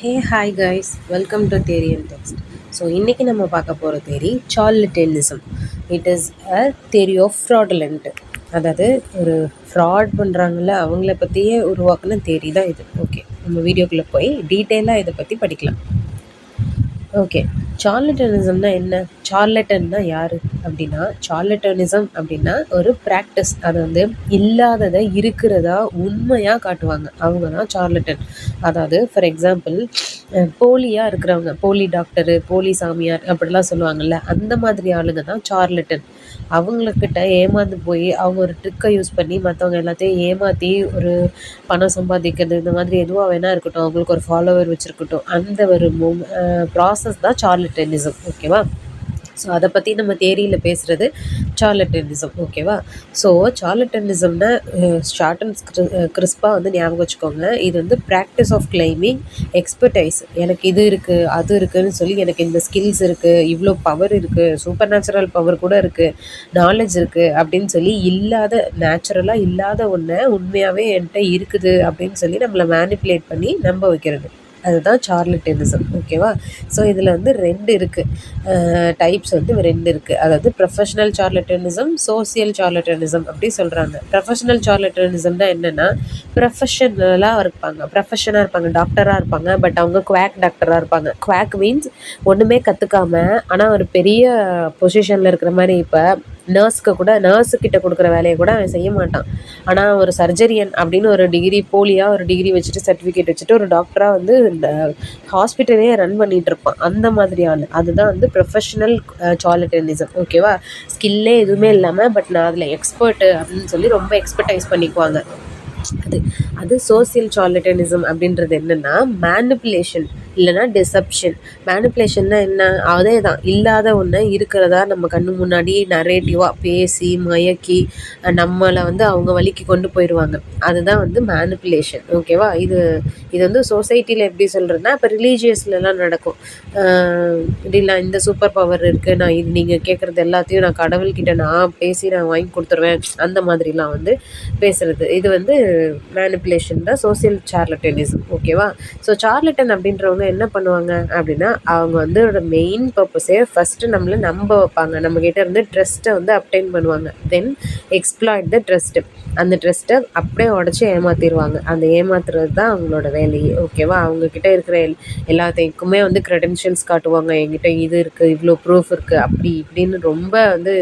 Hey hi guys, welcome to theory and text. So இன்றைக்கி நம்ம பார்க்க போகிற theory charlatanism. It is a theory of fraudulent. அதாவது ஒரு ஃப்ராட் பண்ணுறாங்கல்ல, அவங்கள பற்றியே உருவாக்குன தேரி தான் இது. ஓகே, நம்ம வீடியோக்குள்ளே போய் டீட்டெயிலாக இதை பற்றி படிக்கலாம். ஓகே, சார்லட்டனிசம்னா என்ன? சார்லட்டன்னா யார் அப்படின்னா, சார்லட்டனிசம் அப்படின்னா ஒரு ப்ராக்டிஸ். அது வந்து இல்லாததை இருக்கிறதா உண்மையாக காட்டுவாங்க, அவங்க தான் சார்லட்டன். அதாவது ஃபார் எக்ஸாம்பிள், போலியாக இருக்கிறவங்க, போலி டாக்டரு, போலி சாமியார் அப்படிலாம் சொல்லுவாங்கள்ல, அந்த மாதிரி ஆளுங்க தான் சார்லட்டன். அவங்கக்கிட்ட ஏமாந்து போய் அவங்க ஒரு ட்ரிக்கை யூஸ் பண்ணி மற்றவங்க எல்லாத்தையும் ஏமாற்றி ஒரு பணம் சம்பாதிக்கிறது, இந்த மாதிரி எதுவாக வேணா இருக்கட்டும், அவங்களுக்கு ஒரு ஃபாலோவர் வச்சுருக்கட்டும், அந்த ஒரு ப்ராசஸ் தான் சார்லட்டனிசம். ஓகேவா? ஸோ அதை பற்றி நம்ம தேரியில் பேசுகிறது சார்லட்டனிசம். ஓகேவா? ஸோ சார்லட்டனிசம்னா ஷார்ட் அண்ட் கிறிஸ்பாக வந்து ஞாபகம் வச்சுக்கோங்க. இது வந்து ப்ராக்டிஸ் ஆஃப் கிளைமிங் எக்ஸ்பர்டைஸ். எனக்கு இது இருக்குது, அது இருக்குதுன்னு சொல்லி, எனக்கு இந்த ஸ்கில்ஸ் இருக்குது, இவ்வளோ பவர் இருக்குது, சூப்பர் நேச்சுரல் பவர் கூட இருக்குது, நாலேஜ் இருக்குது அப்படின்னு சொல்லி, இல்லாத நேச்சுரலாக இல்லாத ஒன்றை உண்மையாகவே என்கிட்ட இருக்குது அப்படின்னு சொல்லி நம்மளை மேனிப்புலேட் பண்ணி நம்ப வைக்கிறது, அதுதான் சார்லட்டனிசம். ஓகேவா? ஸோ இதில் வந்து 2 இருக்குது டைப்ஸ், வந்து 2 இருக்குது. அதாவது ப்ரொஃபஷனல் சார்லட்டனிசம், சோசியல் சார்லட்டனிசம் அப்படி சொல்கிறாங்க. ப்ரொஃபஷனல் சார்லட்டனிசம்னா என்னென்னா, ப்ரொஃபஷனலாக இருப்பாங்க, டாக்டராக இருப்பாங்க, பட் அவங்க குவாக் டாக்டராக இருப்பாங்க. குவாக் மீன்ஸ் ஒன்றுமே கற்றுக்காம, ஆனால் ஒரு பெரிய பொசிஷனில் இருக்கிற மாதிரி. இப்போ நர்ஸுக்கிட்ட கொடுக்குற வேலையை கூட அவன் செய்ய மாட்டான், ஆனால் ஒரு சர்ஜரியன் அப்படின்னு ஒரு டிகிரி, போலியாக ஒரு டிகிரி வச்சுட்டு, சர்டிஃபிகேட் வச்சுட்டு, ஒரு டாக்டராக வந்து இந்த ஹாஸ்பிட்டலே ரன் பண்ணிகிட்டு இருப்பான். அந்த மாதிரியான அதுதான் வந்து ப்ரொஃபஷனல் சார்லட்டனிசம். ஓகேவா? ஸ்கில்லே எதுவுமே இல்லாமல், பட் நான் அதில் எக்ஸ்பர்ட்டு அப்படின்னு சொல்லி ரொம்ப எக்ஸ்பர்டைஸ் பண்ணிக்குவாங்க. அது சோசியல் சார்லட்டனிசம் அப்படின்றது என்னென்னா, மேனிப்புலேஷன் இல்லைனா டிசப்ஷன். மேனிப்புலேஷன்னா என்ன? அதே தான், இல்லாத ஒன்று இருக்கிறதா நம்ம கண்ணு முன்னாடி நரேட்டிவாக பேசி மயக்கி நம்மளை வந்து அவங்க வழிக்கு கொண்டு போயிடுவாங்க. அதுதான் வந்து மேனிப்புலேஷன். ஓகேவா? இது வந்து சொசைட்டியில் எப்படி சொல்கிறதுனா, இப்போ ரிலீஜியஸ்லலாம் நடக்கும். இப்படிலாம் இந்த சூப்பர் பவர் இருக்குது, நான் இது நீங்கள் கேட்குறது எல்லாத்தையும் நான் கடவுள்கிட்ட நான் பேசி நான் வாங்கி கொடுத்துருவேன், அந்த மாதிரிலாம் வந்து பேசுகிறது. இது வந்து மேனிப்புலேஷன் தான் சோசியல் சார்லட்டனிசம். ஓகேவா? ஸோ சார்லட்டன் அப்படின்றவங்க என்ன பண்ணுவாங்க அப்படின்னா, அவங்க வந்து மெயின் பர்பஸே ஃபஸ்ட்டு நம்மளை நம்ப வைப்பாங்க, நம்மக்கிட்ட இருந்து ட்ரஸ்ட்டை வந்து அப்டைன் பண்ணுவாங்க. தென் எக்ஸ்ப்ளாய்ட் த ட்ரஸ்ட்டு. அந்த ட்ரஸ்ட்டை அப்படியே உடச்சி ஏமாற்றிடுவாங்க. அந்த ஏமாத்துறது தான் அவங்களோட வேலையே. ஓகேவா? அவங்கக்கிட்ட இருக்கிற எல்லாத்தைக்குமே வந்து க்ரெடென்ஷியல்ஸ் காட்டுவாங்க. என்கிட்ட இது இருக்குது, இவ்வளோ ப்ரூஃப் இருக்குது, அப்படி இப்படின்னு ரொம்ப வந்து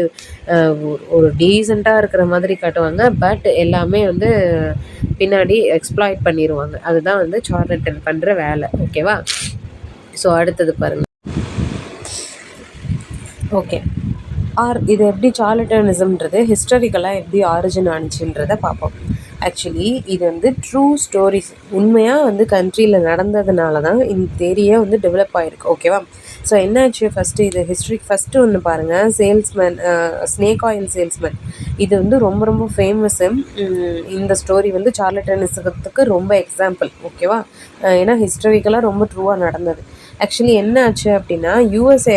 ஒரு டீசெண்டாக இருக்கிற மாதிரி காட்டுவாங்க. பட் எல்லாமே வந்து பின்னாடி எக்ஸ்ப்ளாய்ட் பண்ணிடுவாங்க. அதுதான் வந்து சார்லட்டன் பண்ணுற வேலை. ஓகேவா? ஸோ அடுத்தது பாருங்கள். ஓகே, இது எப்படி சார்லட்டனிசம்ன்றது ஹிஸ்டாரிக்கலாக எப்படி ஆரிஜின் ஆனிச்சுன்றதை பார்ப்போம். ஆக்சுவலி இது வந்து ட்ரூ ஸ்டோரிஸ், உண்மையாக வந்து கண்ட்ரியில் நடந்ததுனால தான் இந்த தேரியே வந்து டெவலப் ஆகிருக்கு. ஓகேவா? ஸோ என்னாச்சு, ஃபஸ்ட்டு இது ஃபஸ்ட்டு ஒன்று பாருங்கள். சேல்ஸ்மேன், ஸ்னேக் ஆயில் சேல்ஸ்மேன், இது வந்து ரொம்ப ரொம்ப ஃபேமஸ்ஸு. இந்த ஸ்டோரி வந்து சார்லட்டனிசத்துக்கு ரொம்ப எக்ஸாம்பிள். ஓகேவா? ஏன்னா ஹிஸ்டாரிக்கலாக ரொம்ப ட்ரூவாக நடந்தது. ஆக்சுவலி என்ன ஆச்சு அப்படின்னா, யூஎஸ்ஏ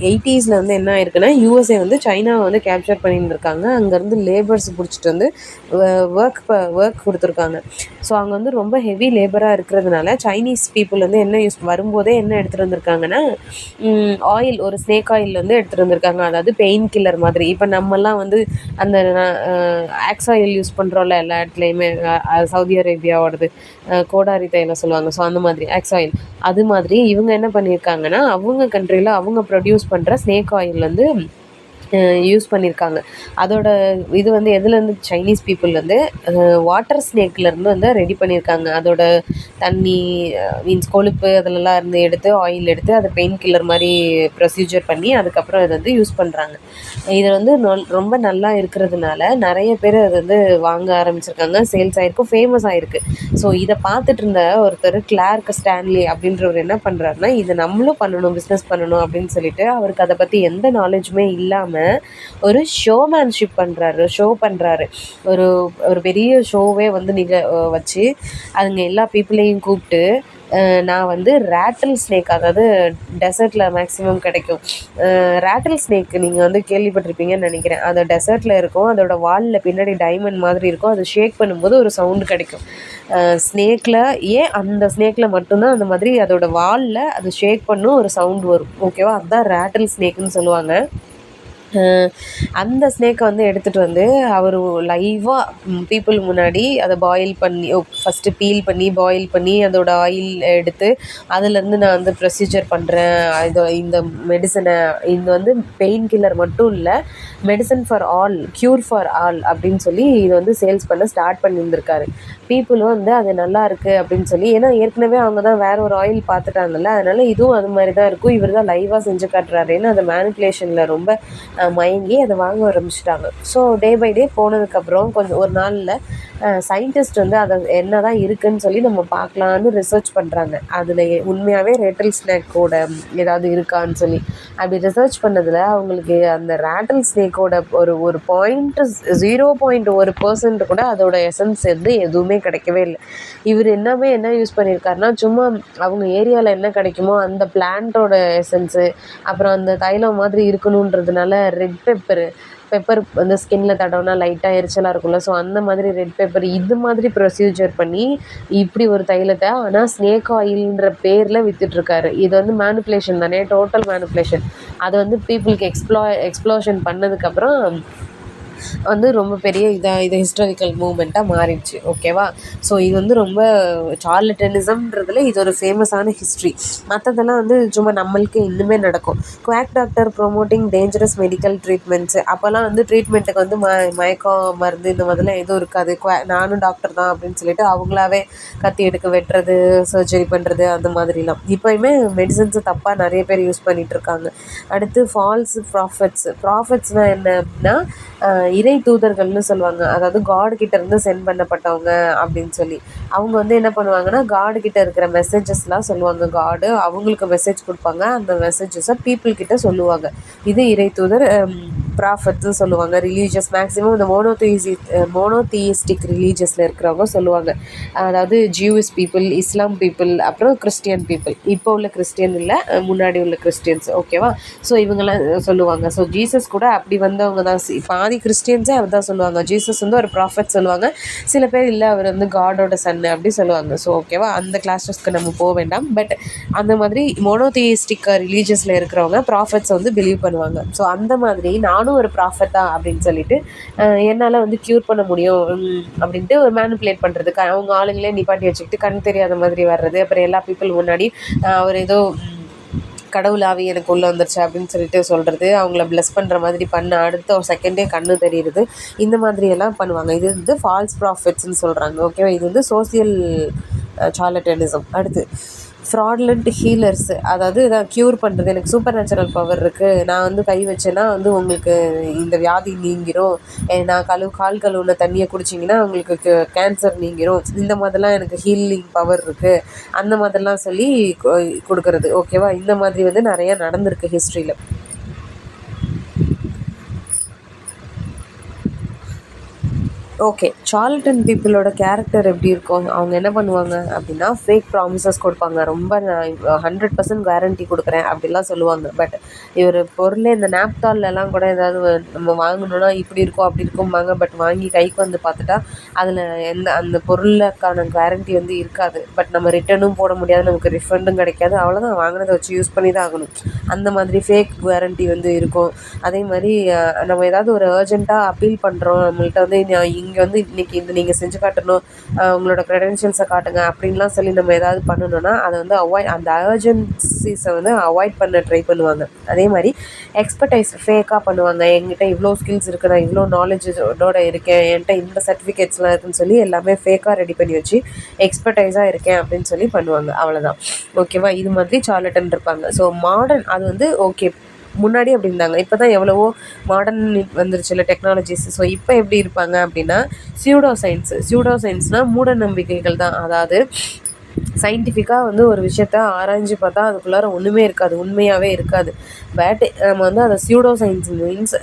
80s வந்து என்ன ஆயிருக்குன்னா, யூஎஸ்ஏ வந்து சைனாவை வந்து கேப்சர் பண்ணிட்டு இருக்காங்க. அங்கேருந்து லேபர்ஸ் பிடிச்சிட்டு வந்து ஒர்க் கொடுத்துருக்காங்க. ஸோ அங்கே வந்து ரொம்ப ஹெவி லேபராக இருக்கிறதுனால சைனீஸ் பீப்புள் வந்து என்ன வரும்போதே என்ன எடுத்துகிட்டு வந்திருக்காங்கன்னா, ஆயில், ஒரு ஸ்னேக் ஆயில் வந்து எடுத்துகிட்டு வந்திருக்காங்க. அதாவது பெயின் கில்லர் மாதிரி. இப்போ நம்மலாம் வந்து அந்த ஆக்ஸ் ஆயில் யூஸ் பண்ணுறோம்ல எல்லா இடத்துலையுமே, சவுதி அரேபியாவோடது கோடாரி தைலம் சொல்லுவாங்க. ஸோ அந்த மாதிரி ஆக்ஸ் ஆயில், அது மாதிரி இவங்க என்ன பண்ணியிருக்காங்கன்னா, அவங்க கண்ட்ரியில் அவங்க ப்ரொடியூஸ் பண்ணுற ஸ்னேக் ஆயில் வந்து யூஸ் பண்ணியிருக்காங்க. அதோட இது வந்து எதுலேருந்து, சைனீஸ் பீப்புள் வந்து வாட்டர் ஸ்னேக்லேருந்து வந்து ரெடி பண்ணியிருக்காங்க. அதோட தண்ணி மீன்ஸ் கொழுப்பு அதிலலாம் இருந்து எடுத்து ஆயில் எடுத்து அதை பெயின் கில்லர் மாதிரி ப்ரொசீஜர் பண்ணி அதுக்கப்புறம் இதை வந்து யூஸ் பண்ணுறாங்க. இது வந்து ரொம்ப நல்லா இருக்கிறதுனால நிறைய பேர் அதை வந்து வாங்க ஆரம்பிச்சிருக்காங்க, சேல்ஸ் ஆகிருக்கு, ஃபேமஸ் ஆகிருக்கு. ஸோ இதை பார்த்துட்டு இருந்த ஒருத்தர் கிளார்க் ஸ்டான்லி அப்படின்றவர் என்ன பண்ணுறாருனா, இதை நம்மளும் பண்ணணும், பிஸ்னஸ் பண்ணணும் அப்படின்னு சொல்லிட்டு, அவருக்கு அதை பற்றி எந்த நாலேஜுமே இல்லாமல் ஒரு ஷோமேன்ஷிப் பண்ணுறாரு. ஒரு பெரிய ஷோவே வந்து வச்சு அதுங்க எல்லா பீப்புளையும் கூப்பிட்டு நான் வந்து ரேட்டில் ஸ்னேக், அதாவது டெசர்ட்டில் மேக்ஸிமம் கிடைக்கும். ரேட்டில் ஸ்னேக் நீங்கள் வந்து கேள்விப்பட்டிருப்பீங்கன்னு நினைக்கிறேன். அது டெசர்ட்டில் இருக்கும். அதோட வாலில் பின்னாடி டைமண்ட் மாதிரி இருக்கும். அது ஷேக் பண்ணும்போது ஒரு சவுண்டு கிடைக்கும். ஸ்னேக்கில் ஏன் அந்த ஸ்னேக்கில் மட்டும்தான் அந்த மாதிரி அதோட வாலில் அது ஷேக் பண்ணும், ஒரு சவுண்டு வரும். ஓகேவா? அதுதான் ரேட்டில் ஸ்னேக்குன்னு சொல்லுவாங்க. அந்த ஸ்னேக்கை வந்து எடுத்துகிட்டு வந்து அவர் லைவாக பீப்புள் முன்னாடி அதை பாயில் பண்ணி ஃபஸ்ட்டு பீல் பண்ணி பாயில் பண்ணி அதோட ஆயில் எடுத்து அதுலேருந்து நான் வந்து ப்ரொசீஜர் பண்ணுறேன், இந்த மெடிசனை, இது வந்து பெயின் கில்லர் மட்டும் இல்லை, medicine for all, cure for all அப்படின்னு சொல்லி இது வந்து சேல்ஸ் பண்ண ஸ்டார்ட் பண்ணியிருந்திருக்காரு. பீப்புளும் வந்து அது நல்லா இருக்குது அப்படின்னு சொல்லி, ஏன்னா ஏற்கனவே அவங்க தான் வேற ஒரு ஆயில் பார்த்துட்டாங்கல்ல, அதனால் இதுவும் அது மாதிரி தான் இருக்கும், இவர் தான் லைவாக செஞ்சு காட்டுறாருன்னு அந்த மேனிப்புலேஷனில் ரொம்ப மயங்கி அதை வாங்க ஆரம்பிச்சிட்டாங்க. ஸோ டே பை டே போனதுக்கப்புறம் கொஞ்சம் ஒரு நாளில் சயின்டிஸ்ட் வந்து அதை என்ன தான் இருக்குதுன்னு சொல்லி நம்ம பார்க்கலான்னு ரிசர்ச் பண்ணுறாங்க. அதில் உண்மையாகவே ரேட்டில் ஸ்னேக்கோட ஏதாவது இருக்கான்னு சொல்லி அப்படி ரிசர்ச் பண்ணதில் அவங்களுக்கு அந்த ரேட்டில் ஸ்னேக்கோட ஒரு 0.1% கூட அதோட எசன்ஸ் வந்து எதுவுமே கிடைக்கவே இல்லை. இவர் என்ன யூஸ் பண்ணியிருக்காருனா, சும்மா அவங்க ஏரியாவில் என்ன கிடைக்குமோ அந்த பிளான்ட்டோட எசன்ஸு, அப்புறம் அந்த தைலம் மாதிரி இருக்கணுன்றதுனால ரெட் பெப்பர் வந்து ஸ்கின்ல தடவுனா லைட்டாக எரிச்சலாக இருக்கும்ல, ஸோ அந்த மாதிரி ரெட் பெப்பர் இது மாதிரி ப்ரொசீஜர் பண்ணி இப்படி ஒரு தைலத்தை ஆனால் ஸ்னேக் ஆயில்ன்ற பேரில் விற்றுட்ருக்காரு. இது வந்து மேனிப்புலேஷன் தானே, டோட்டல் மேனிப்புலேஷன். அது வந்து பீப்புளுக்கு எக்ஸ்ப்ளோஷன் பண்ணதுக்கப்புறம் வந்து ரொம்ப பெரிய இது ஹிஸ்டாரிக்கல் மூமெண்ட்டாக மாறிடுச்சு. ஓகேவா? ஸோ இது வந்து ரொம்ப சார்லட்டனிசம்ன்றதுல இது ஒரு ஃபேமஸான ஹிஸ்ட்ரி. மற்றதெல்லாம் வந்து சும்மா நம்மளுக்கு இன்னுமே நடக்கும். Quack doctor promoting dangerous medical treatments. அப்போல்லாம் வந்து ட்ரீட்மெண்ட்டுக்கு வந்து மயக்கம் மருந்து இந்த மாதிரிலாம் எதுவும் இருக்காது. நானும் டாக்டர் தான் அப்படின்னு சொல்லிட்டு அவங்களாவே கத்தி எடுக்க வெட்டுறது, சர்ஜரி பண்ணுறது அந்த மாதிரிலாம். இப்போயுமே மெடிசன்ஸை தப்பாக நிறைய பேர் யூஸ் பண்ணிகிட்ருக்காங்க. அடுத்து ஃபால்ஸ் ப்ராஃபட்ஸ்னால் என்ன அப்படின்னா இறை தூதர்கள்னு சொல்லுவாங்க. அதாவது காட் கிட்ட இருந்து சென்ட் பண்ணப்பட்டவங்க அப்படின்னு சொல்லி அவங்க வந்து என்ன பண்ணுவாங்கன்னா, காடு கிட்ட இருக்கிற மெசேஜஸ்லாம் சொல்லுவாங்க. காடு அவங்களுக்கு மெசேஜ் கொடுப்பாங்க, அந்த மெசேஜஸை பீப்புள் கிட்ட சொல்லுவாங்க. இது இறை தூதர், ப்ராஃபட்ஸ்னு சொல்லுவாங்க. ரிலீஜியஸ் மேக்ஸிமம் இந்த மோனோதியிஸ்டிக் ரிலீஜியஸில் இருக்கிறவங்க சொல்லுவாங்க. அதாவது ஜூயிஷ் பீப்புள், இஸ்லாம் பீப்புள், அப்புறம் கிறிஸ்டியன் பீப்புள். இப்போ உள்ள கிறிஸ்டியன் இல்லை, முன்னாடி உள்ள கிறிஸ்டியன்ஸ். ஓகேவா? ஸோ இவங்கெல்லாம் சொல்லுவாங்க. ஸோ ஜீசஸ் கூட அப்படி வந்தவங்க தான். பாதி கிறிஸ்டியன்ஸே அவர் தான் சொல்லுவாங்க. ஜீசஸ் வந்து ஒரு ப்ராஃபட் சொல்லுவாங்க. சில பேர் இல்லை, அவர் வந்து காடோட சன்னு அப்படி சொல்லுவாங்க. ஸோ ஓகேவா? அந்த கிளாஸஸ்க்கு நம்ம போக வேண்டாம். பட் அந்த மாதிரி மோனோதியிஸ்டிக் ரிலீஜியஸில் இருக்கிறவங்க ப்ராஃபட்ஸை வந்து பிலீவ் பண்ணுவாங்க. ஸோ அந்த மாதிரி நானும் ஒரு ப்ராஃபட்டா அப்படின்னு சொல்லிட்டு என்னால் வந்து க்யூர் பண்ண முடியும் அப்படின்ட்டு ஒரு மேனிப்புலேட் பண்ணுறதுக்கு அவங்க ஆளுங்களே நிப்பாட்டி வச்சுக்கிட்டு கண் தெரியாத மாதிரி வர்றது, அப்புறம் எல்லா பீப்புள் முன்னாடி அவர் ஏதோ கடவுள் ஆவி எனக்கு உள்ளே வந்துருச்சு அப்படின்னு சொல்லிட்டு சொல்கிறது, அவங்கள ப்ளஸ் பண்ணுற மாதிரி பண்ண அடுத்த ஒரு செகண்டே கண்ணு தெரியுறது, இந்த மாதிரியெல்லாம் பண்ணுவாங்க. இது வந்து ஃபால்ஸ் ப்ராஃபிட்ஸ்ன்னு சொல்கிறாங்க. ஓகேவா? இது வந்து சோசியல் சார்லட்டனிசம். அடுத்து ஃப்ராட்லண்ட் ஹீலர்ஸு, அதாவது இதான் க்யூர் பண்ணுறது, எனக்கு சூப்பர் நேச்சுரல் பவர் இருக்குது, நான் வந்து கை வச்சேன்னா வந்து உங்களுக்கு இந்த வியாதி நீங்கிரும், நான் கால் கழுவுன தண்ணியை குடிச்சிங்கன்னா உங்களுக்கு கேன்சர் நீங்கிரும், இந்த மாதிரிலாம் எனக்கு ஹீலிங் பவர் இருக்குது, அந்த மாதிரிலாம் சொல்லி கொடுக்கறது. ஓகேவா? இந்த மாதிரி வந்து நிறையா நடந்திருக்கு ஹிஸ்ட்ரியில். ஓகே, சார்லட்டன் பீப்புளோட கேரக்டர் எப்படி இருக்கும்? அவங்க என்ன பண்ணுவாங்க அப்படின்னா, ஃபேக் ப்ராமிசஸ் கொடுப்பாங்க. ரொம்ப நான் 100% கேரண்டி கொடுக்குறேன் அப்படிலாம் சொல்லுவாங்க. பட் இவர் பொருளே இந்த நாப்தால்லலாம் கூட ஏதாவது நம்ம வாங்கணுன்னா இப்படி இருக்கும் அப்படி இருக்கும்பாங்க. பட் வாங்கி கைக்கு வந்து பார்த்துட்டா அதில் அந்த பொருளுக்கான கேரண்டி வந்து இருக்காது. பட் நம்ம ரிட்டர்னும் போட முடியாது, நமக்கு ரிஃபண்டும் கிடைக்காது. அவ்வளோதான், வாங்கினதை வச்சு யூஸ் பண்ணி தான் ஆகணும். அந்த மாதிரி ஃபேக் கேரண்டி வந்து இருக்கும். அதே மாதிரி நம்ம ஏதாவது ஒரு அர்ஜென்ட்டாக அப்பீல் பண்ணுறோம், நம்மள்ட்ட வந்து இங்கே வந்து இன்றைக்கி இது நீங்கள் செஞ்சு காட்டணும், உங்களோட க்ரெடென்ஷியல்ஸை காட்டுங்க அப்படின்லாம் சொல்லி நம்ம ஏதாவது பண்ணணுன்னா அதை வந்து அந்த அர்ஜென்சிஸை வந்து அவாய்ட் பண்ண ட்ரை பண்ணுவாங்க. அதே மாதிரி எக்ஸ்பர்டைஸ் ஃபேக்காக பண்ணுவாங்க. என்கிட்ட இவ்வளோ ஸ்கில்ஸ் இருக்குது, நான் இவ்வளோ நாலேஜோட இருக்கேன், என்கிட்ட இந்த சர்டிஃபிகேட்ஸ்லாம் இருக்குதுன்னு சொல்லி எல்லாமே ஃபேக்காக ரெடி பண்ணி வச்சு எக்ஸ்பர்டைஸாக இருக்கேன் அப்படின்னு சொல்லி பண்ணுவாங்க. அவ்வளோதான். ஓகேவா? இது மாதிரி சார்லட்டன் இருப்பாங்க. ஸோ மாடர்ன் அது வந்து ஓகே, முன்னாடி அப்படி இருந்தாங்க. இப்போ தான் எவ்வளவோ மாடர்ன் வந்துருச்சுல்ல டெக்னாலஜிஸ். ஸோ இப்போ எப்படி இருப்பாங்க அப்படின்னா, சியூடோ சயின்ஸ்னால் மூட நம்பிக்கைகள் தான். அதாவது சயின்டிஃபிக்காக வந்து ஒரு விஷயத்த ஆராய்ஞ்சு பார்த்தா அதுக்குள்ளார ஒன்றுமே இருக்காது, உண்மையாகவே இருக்காது. பட் நம்ம வந்து அதை சியூடோ சயின்ஸ் மீன்ஸ்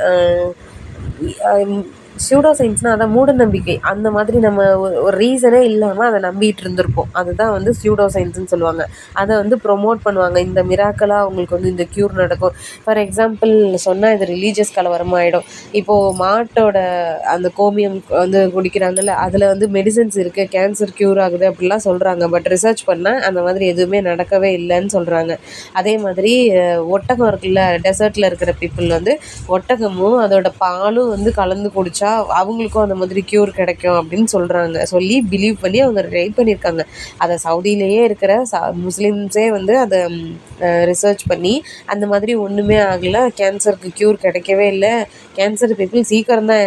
சூடோ சயின்ஸ்னால் அதான் மூட நம்பிக்கை. அந்த மாதிரி நம்ம ஒரு ரீசனே இல்லாமல் அதை நம்பிட்டு இருந்திருப்போம். அதுதான் வந்து சூடோ சயின்ஸ்னு சொல்லுவாங்க. அதை வந்து ப்ரொமோட் பண்ணுவாங்க. இந்த மிராக்கலாக அவங்களுக்கு வந்து இந்த க்யூர் நடக்கும். ஃபார் எக்ஸாம்பிள் சொன்னால் இது ரிலீஜியஸ் கலவரமாக ஆகிடும். இப்போது மாட்டோட அந்த கோமியம் வந்து குடிக்கிறாங்கல்ல, அதில் வந்து மெடிசன்ஸ் இருக்குது, கேன்சர் க்யூர் ஆகுது அப்படிலாம் சொல்கிறாங்க. பட் ரிசர்ச் பண்ணால் அந்த மாதிரி எதுவுமே நடக்கவே இல்லைன்னு சொல்கிறாங்க. அதே மாதிரி ஒட்டகம் இருக்குல்ல, டெசர்ட்டில் இருக்கிற பீப்புள் வந்து ஒட்டகமும் அதோட பாலும் வந்து கலந்து குடித்தா அவங்களுக்கும் அந்த மாதிரி க்யூர் கிடைக்கும் அப்படின்னு சொல்கிறாங்க. சொல்லி பிலீவ் பண்ணி அவங்க ட்ரை பண்ணியிருக்காங்க. அதை சவுதியிலேயே இருக்கிற முஸ்லீம்ஸே வந்து அதை ரிசர்ச் பண்ணி அந்த மாதிரி ஒன்றுமே ஆகலை, கேன்சருக்கு க்யூர் கிடைக்கவே இல்லை, கேன்சர் பீப்புள் சீக்கிரம் தான்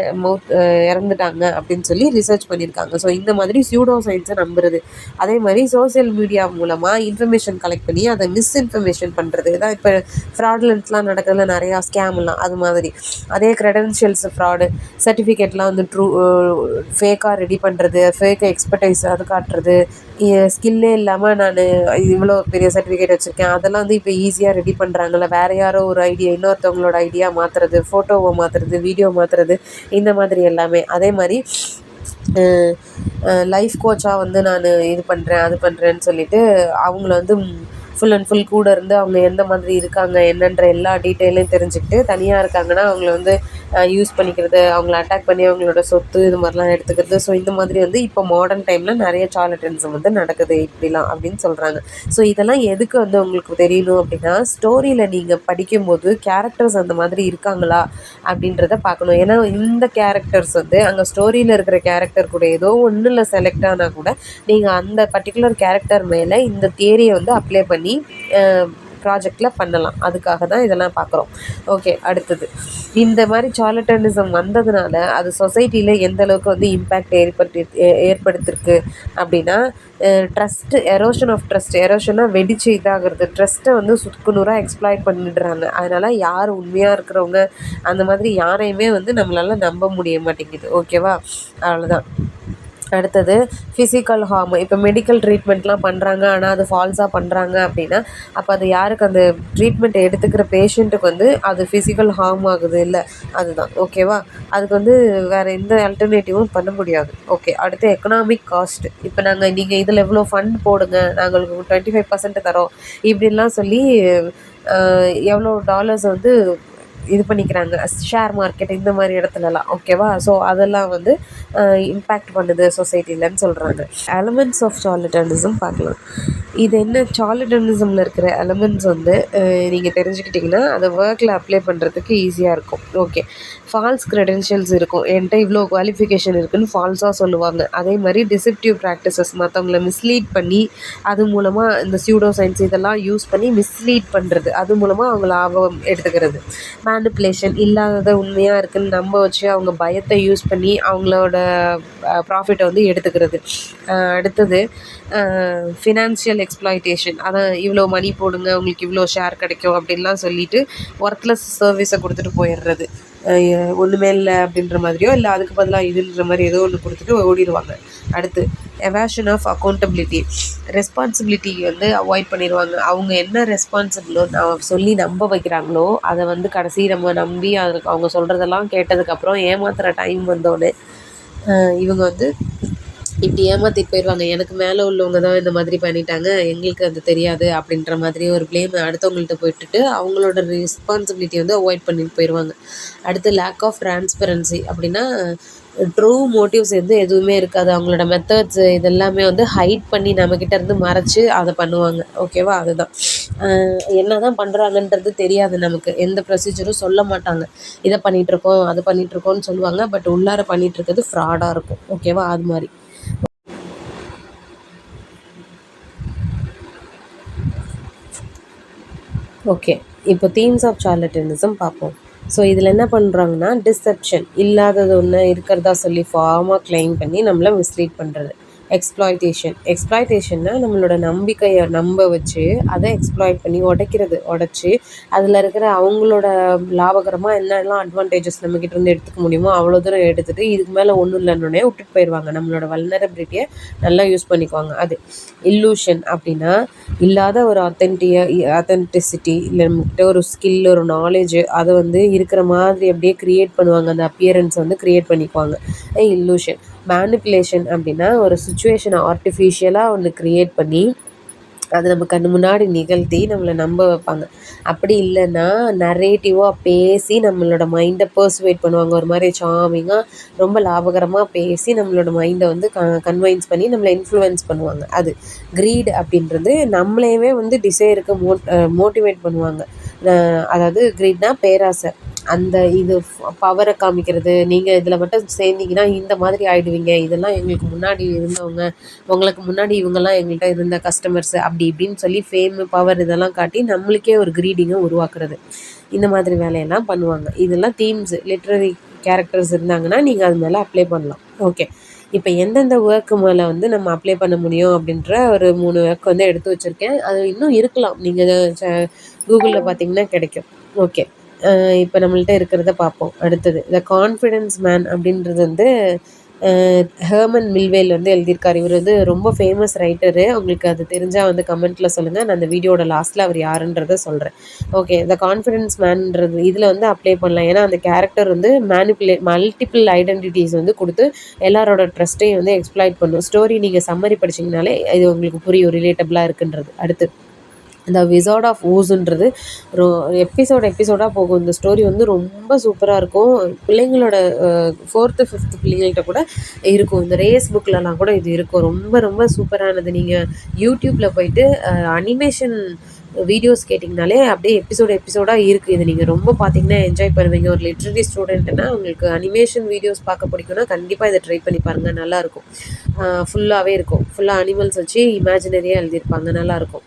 இறந்துட்டாங்க அப்படின்னு சொல்லி ரிசர்ச் பண்ணியிருக்காங்க. ஸோ இந்த மாதிரி சூடோ சயின்ஸை நம்புறது. அதே மாதிரி சோசியல் மீடியா மூலமாக இன்ஃபர்மேஷன் கலெக்ட் பண்ணி அதை மிஸ்இன்ஃபர்மேஷன் பண்ணுறது தான் இப்போ ஃப்ராட்லெண்ட்ஸ்லாம் நடக்கிறதுல நிறையா ஸ்கேம்லாம் அது மாதிரி. அதே க்ரெடென்ஷியல்ஸ் ஃப்ராடு, சர்டிஃபிகேட்லாம் வந்து ஃபேக்காக ரெடி பண்ணுறது, ஃபேக் எக்ஸ்பர்டைஸ் அது காட்டுறது, ஸ்கில்லே இல்லாமல் நான் இவ்வளோ பெரிய சர்டிஃபிகேட் வச்சுருக்கேன் அதெல்லாம் வந்து இப்போ ஈஸியாக ரெடி பண்ணுறாங்கல்ல. வேறு யாரோ ஒரு ஐடியா இன்னொருத்தவங்களோட ஐடியா மாற்றுறது, ஃபோட்டோவை மாற்றுறது, வீடியோ மாற்றுறது, இந்த மாதிரி எல்லாமே. அதே மாதிரி லைஃப் கோச்சாக வந்து நான் இது பண்ணுறேன் அது பண்ணுறேன்னு சொல்லிவிட்டு அவங்கள வந்து ஃபுல் அண்ட் ஃபுல் கூட இருந்து அவங்க எந்த மாதிரி இருக்காங்க என்னன்ற எல்லா டீட்டெயிலையும் தெரிஞ்சுக்கிட்டு, தனியாக இருக்காங்கன்னா அவங்கள வந்து யூஸ் பண்ணிக்கிறது, அவங்கள அட்டாக் பண்ணி அவங்களோட சொத்து இது மாதிரிலாம் எடுத்துக்கிறது. ஸோ இந்த மாதிரி வந்து இப்போ மாடர்ன் டைமில் நிறைய சார்லட்டனிசம் வந்து நடக்குது இப்படிலாம் அப்படின்னு சொல்கிறாங்க. ஸோ இதெல்லாம் எதுக்கு வந்து உங்களுக்கு தெரியணும் அப்படின்னா, ஸ்டோரியில் நீங்கள் படிக்கும்போது கேரக்டர்ஸ் அந்த மாதிரி இருக்காங்களா அப்படின்றத பார்க்கணும். ஏன்னா இந்த கேரக்டர்ஸ் வந்து அங்கே ஸ்டோரியில் இருக்கிற கேரக்டர் கூட ஏதோ ஒன்றில் செலக்ட் ஆனால் கூட நீங்கள் அந்த பர்டிகுலர் கேரக்டர் மேலே இந்த தியரியை வந்து அப்ளை பண்ணி ப்ராஜெக்டில் பண்ணலாம். அதுக்காக தான் இதெல்லாம் பார்க்குறோம். ஓகே, அடுத்தது இந்த மாதிரி சார்லட்டனிசம் வந்ததுனால அது சொசைட்டியில் எந்த அளவுக்கு வந்து இம்பேக்ட் ஏற்படுத்தியிருக்கு அப்படின்னா, ட்ரஸ்ட்டு, எரோஷன் ஆஃப் ட்ரஸ்ட், எரோஷனாக வெடிச்சு இதாகிறது, ட்ரஸ்ட்டை வந்து சுக்குநூறாக எக்ஸ்ப்ளாய்ட் பண்ணிடுறாங்க. அதனால் யார் உண்மையாக இருக்கிறவங்க அந்த மாதிரி யாரையுமே வந்து நம்மளால் நம்ப முடிய மாட்டேங்குது. ஓகேவா, அவ்வளோதான். அடுத்தது ஃபிசிக்கல் ஹார்ம். இப்போ மெடிக்கல் ட்ரீட்மெண்ட்லாம் பண்ணுறாங்க, ஆனால் அது ஃபால்ஸாக பண்ணுறாங்க அப்படின்னா, அப்போ அது யாருக்கு, அந்த ட்ரீட்மெண்ட் எடுத்துக்கிற பேஷண்ட்டுக்கு வந்து அது ஃபிசிக்கல் ஹார்ம் ஆகுது இல்லை, அதுதான். ஓகேவா, அதுக்கு வந்து வேறு எந்த ஆல்டர்னேட்டிவும் பண்ண முடியாது. ஓகே, அடுத்து எக்கனாமிக் காஸ்ட். இப்போ நீங்கள் இதில் எவ்வளோ ஃபண்ட் போடுங்க, நாங்கள் உங்களுக்கு 25% தரோம் இப்படின்லாம் சொல்லி எவ்வளோ டாலர்ஸ் வந்து இது பண்ணிக்கிறாங்க ஷேர் மார்க்கெட் இந்த மாதிரி இடத்துலலாம். ஓகேவா, ஸோ அதெல்லாம் வந்து இம்பேக்ட் பண்ணுது சொசைட்டிலன்னு சொல்கிறாங்க. எலமெண்ட்ஸ் ஆஃப் சார்லட்டனிசம் பார்க்கலாம். இது என்ன, சார்லட்டனிசமில் இருக்கிற எலமெண்ட்ஸ் வந்து நீங்கள் தெரிஞ்சுக்கிட்டிங்கன்னா அதை ஒர்க்கில் அப்ளை பண்ணுறதுக்கு ஈஸியாக இருக்கும். ஓகே, ஃபால்ஸ் க்ரெடென்ஷியல்ஸ் இருக்கும், என்கிட்ட இவ்வளோ குவாலிஃபிகேஷன் இருக்குதுன்னு ஃபால்ஸாக சொல்லுவாங்க. அதே மாதிரி டிசெப்டிவ் ப்ராக்டிசஸ், மற்றவங்கள மிஸ்லீட் பண்ணி அது மூலமாக இந்த சூடோ சயின்ஸ் இதெல்லாம் யூஸ் பண்ணி மிஸ்லீட் பண்ணுறது, அது மூலமாக அவங்க லாபம் எடுத்துக்கிறது. மேனிப்புலேஷன், இல்லாததை உண்மையாக இருக்குதுன்னு நம்ப வச்சு அவங்க பயத்தை யூஸ் பண்ணி அவங்களோட ப்ராஃபிட்டை வந்து எடுத்துக்கிறது. அடுத்தது ஃபினான்ஷியல் எக்ஸ்ப்ளாய்டேஷன், அதான் இவ்வளோ மணி போடுங்க உங்களுக்கு இவ்வளோ ஷேர் கிடைக்கும் அப்படின்லாம் சொல்லிவிட்டு ஒர்த்லெஸ் சர்வீஸை கொடுத்துட்டு போயிடுறது. ஒன்றுமே இல்லை அப்படின்ற மாதிரியோ, இல்லை அதுக்கு பதிலாக இதுன்ற மாதிரி ஏதோ ஒன்று கொடுத்துட்டு ஓடிடுவாங்க. அடுத்து எவாஷன் ஆஃப் அக்கௌண்டபிலிட்டி, ரெஸ்பான்சிபிலிட்டி வந்து அவாய்ட் பண்ணிடுவாங்க. அவங்க என்ன ரெஸ்பான்சிபிளோ சொல்லி நம்ப வைக்கிறாங்களோ அதை வந்து கடைசி நம்ம நம்பி அதுக்கு அவங்க சொல்கிறதெல்லாம் கேட்டதுக்கப்புறம் ஏமாத்துகிற டைம் வந்தோடனே இவங்க வந்து இப்படி ஏமாற்றிட்டு போயிடுவாங்க. எனக்கு மேலே உள்ளவங்க தான் இந்த மாதிரி பண்ணிட்டாங்க, எங்களுக்கு அது தெரியாது அப்படின்ற மாதிரி ஒரு ப்ளேம் அடுத்தவங்கள்ட்ட போயிட்டுட்டு அவங்களோட ரெஸ்பான்சிபிலிட்டி வந்து அவாய்ட் பண்ணிட்டு போயிடுவாங்க. அடுத்து லேக் ஆஃப் ட்ரான்ஸ்பரன்சி அப்படின்னா, ட்ரூ மோட்டிவ்ஸ் வந்து எதுவுமே இருக்காது. அவங்களோட மெத்தட்ஸு இதெல்லாமே வந்து ஹைட் பண்ணி நம்மக்கிட்ட இருந்து மறைச்சி அதை பண்ணுவாங்க. ஓகேவா, அதுதான். என்ன தான் பண்ணுறாங்கன்றது தெரியாது நமக்கு, எந்த ப்ரொசீஜரும் சொல்ல மாட்டாங்க. இதை பண்ணிகிட்ருக்கோம் அது பண்ணிகிட்ருக்கோன்னு சொல்லுவாங்க, பட் உள்ளார பண்ணிகிட்ருக்கிறது ஃப்ராடாக இருக்கும். ஓகேவா, அது மாதிரி. ஓகே, இப்போ தீம்ஸ் ஆஃப் சார்லட்டனிசம் பார்ப்போம். ஸோ இதில் என்ன பண்ணுறாங்கன்னா, டிசெப்ஷன், இல்லாதது ஒன்று இருக்கிறதா சொல்லி ஃபார்மாக கிளைம் பண்ணி நம்மளை மிஸ்லீட் பண்ணுறது. எக்ஸ்ப்ளாய்டேஷன்னா நம்மளோட நம்பிக்கையை நம்ப வச்சு அதை எக்ஸ்ப்ளாய்ட் பண்ணி உடச்சி அதில் இருக்கிற அவங்களோட லாபகரமாக என்னெல்லாம் அட்வான்டேஜஸ் நம்மக்கிட்ட இருந்து எடுத்துக்க முடியுமோ அவ்வளோ தூரம் எடுத்துகிட்டு இதுக்கு மேலே ஒன்றும் இல்லைன்னொடனே விட்டுட்டு போயிடுவாங்க. நம்மளோட வல்னரபிலிட்டியை நல்லா யூஸ் பண்ணிக்குவாங்க. அது இல்லூஷன் அப்படின்னா இல்லாத ஒரு அத்தென்டிசிட்டி இல்லை நம்மக்கிட்ட ஒரு ஸ்கில் ஒரு நாலேஜ் அதை வந்து இருக்கிற மாதிரி அப்படியே க்ரியேட் பண்ணுவாங்க. அந்த அப்பியரன்ஸை வந்து க்ரியேட் பண்ணிக்குவாங்க. இல்லூஷன். மேனிப்புலேஷன் அப்படின்னா ஒரு சுச்சுவேஷனை ஆர்டிஃபிஷியலாக ஒன்று க்ரியேட் பண்ணி அது நம்ம கண்ணு முன்னாடி நிகழ்த்தி நம்மளை நம்ப வைப்பாங்க. அப்படி இல்லைன்னா நரேட்டிவாக பேசி நம்மளோட மைண்டை பர்சுவேட் பண்ணுவாங்க. ஒரு மாதிரி சாமிங்காக ரொம்ப லாபகரமாக பேசி நம்மளோட மைண்டை வந்து கன்வைன்ஸ் பண்ணி நம்மளை இன்ஃப்ளூயன்ஸ் பண்ணுவாங்க. அது க்ரீட் அப்படின்றது நம்மளையவே வந்து டிசைருக்கு மோட்டிவேட் பண்ணுவாங்க. அதாவது க்ரீட்னா பேராசை. அந்த இது பவரை காமிக்கிறது, நீங்கள் இதில் மட்டும் சேர்ந்தீங்கன்னா இந்த மாதிரி ஆகிடுவீங்க, இதெல்லாம் எங்களுக்கு முன்னாடி இருந்தவங்க, உங்களுக்கு முன்னாடி இவங்கெல்லாம் எங்கள்கிட்ட இருந்த கஸ்டமர்ஸு அப்படி இப்படின்னு சொல்லி ஃபேமு பவர் இதெல்லாம் காட்டி நம்மளுக்கே ஒரு க்ரீடிங்கை உருவாக்குறது. இந்த மாதிரி வேலையெல்லாம் பண்ணுவாங்க. இதெல்லாம் தீம்ஸு லிட்ரரி கேரக்டர்ஸ் இருந்தாங்கன்னா நீங்கள் அது மேலே அப்ளை பண்ணலாம். ஓகே, இப்போ எந்தெந்த ஒர்க்கு மேலே வந்து நம்ம அப்ளை பண்ண முடியும் அப்படின்ற ஒரு 3 ஒர்க் வந்து எடுத்து வச்சுருக்கேன். அது இன்னும் இருக்கலாம், நீங்கள் கூகுளில் பார்த்தீங்கன்னா கிடைக்கும். ஓகே, இப்போ நம்மள்ட்ட இருக்கிறத பார்ப்போம். அடுத்தது த கான்ஃபிடென்ஸ் மேன் அப்படின்றது வந்து ஹெர்மன் மில்வேல் வந்து எழுதியிருக்காரு. இவர் வந்து ரொம்ப ஃபேமஸ் ரைட்டரு. உங்களுக்கு அது தெரிஞ்சால் வந்து கமெண்ட்டில் சொல்லுங்கள். நான் அந்த வீடியோட லாஸ்ட்டில் அவர் யாருன்றதை சொல்கிறேன். ஓகே, த கான்ஃபிடென்ஸ் மேன்ன்றது இதில் வந்து அப்ளை பண்ணலாம். ஏன்னா அந்த கேரக்டர் வந்து மல்டிபிள் ஐடென்டிட்டிஸ் வந்து கொடுத்து எல்லாரோட ட்ரஸ்ட்டையும் வந்து எக்ஸ்ப்ளாய்ட் பண்ணும். ஸ்டோரி நீங்கள் சம்மரி படிச்சிங்கனாலே இது உங்களுக்கு புரியும் ரிலேட்டபிளாக இருக்குன்றது. அடுத்து இந்த விசார்ட் ஆஃப் ஓஸ்ன்றது எபிசோடாக போகும். இந்த ஸ்டோரி வந்து ரொம்ப சூப்பராக இருக்கும். பிள்ளைங்களோட 4th 5th பிள்ளைங்கள்ட்ட கூட இருக்கும். இந்த ரேஸ் புக்கிலலாம் கூட இது இருக்கும். ரொம்ப ரொம்ப சூப்பரானது. நீங்கள் யூடியூப்பில் போயிட்டு அனிமேஷன் வீடியோஸ் கேட்டிங்கனாலே அப்படியே எபிசோடாக இருக்குது. இது நீங்கள் ரொம்ப பார்த்தீங்கன்னா என்ஜாய் பண்ணுவீங்க. ஒரு லிட்ரரி ஸ்டூடெண்ட்னா உங்களுக்கு அனிமேஷன் வீடியோஸ் பார்க்க பிடிக்கும்னா கண்டிப்பாக இதை ட்ரை பண்ணி பாருங்கள். நல்லாயிருக்கும். ஃபுல்லாகவே இருக்கும். ஃபுல்லாக அனிமல்ஸ் வச்சு இமேஜினரியாக எழுதியிருப்பாங்க. நல்லாயிருக்கும்.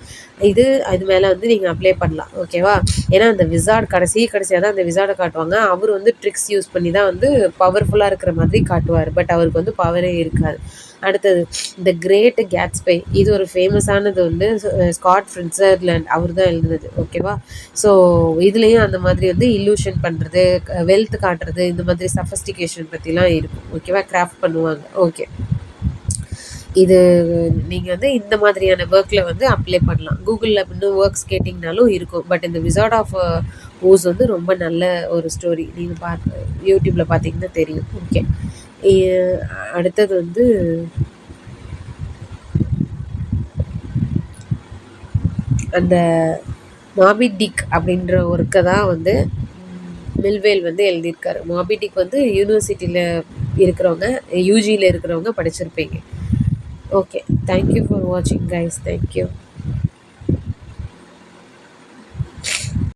அது மேலே வந்து நீங்கள் அப்ளை பண்ணலாம். ஓகேவா? ஏன்னா அந்த விசார்ட் கடைசியாக தான் அந்த விசார்டை காட்டுவாங்க. அவர் வந்து ட்ரிக்ஸ் யூஸ் பண்ணி தான் வந்து பவர்ஃபுல்லாக இருக்கிற மாதிரி காட்டுவார். பட் அவருக்கு வந்து பவரே இருக்காது. அடுத்தது த கிரேட் கேட்ஸ்பை. இது ஒரு ஃபேமஸானது வந்து ஸ்காட் ஃபிட்சர்லேண்ட் அவர் தான் எழுதுனது. ஓகேவா? ஸோ இதுலேயும் அந்த மாதிரி வந்து இல்லூஷன் பண்ணுறது, வெல்த் காட்டுறது, இந்த மாதிரி சஃபஸ்டிகேஷன் பற்றிலாம் இருக்கும். ஓகேவா? கிராஃப்ட் பண்ணுவாங்க. ஓகே, இது நீங்கள் வந்து இந்த மாதிரியான ஒர்க்கில் வந்து அப்ளை பண்ணலாம். கூகுளில் இன்னும் ஒர்க்ஸ் கேட்டிங்கனாலும் இருக்கும். பட் இந்த விசார்ட் ஆஃப் ஓஸ் வந்து ரொம்ப நல்ல ஒரு ஸ்டோரி. நீங்கள் யூடியூப்பில் பார்த்தீங்கன்னா தெரியும். ஓகே, அடுத்தது வந்து அந்த மாபி டிக் அப்படின்ற ஒர்க்கை தான் வந்து மில்வேல் வந்து எழுதியிருக்காரு. மாபி டிக் வந்து யூனிவர்சிட்டியில் இருக்கிறவங்க, யூஜியில் இருக்கிறவங்க படிச்சிருப்பீங்க. Okay, thank you for watching guys. Thank you.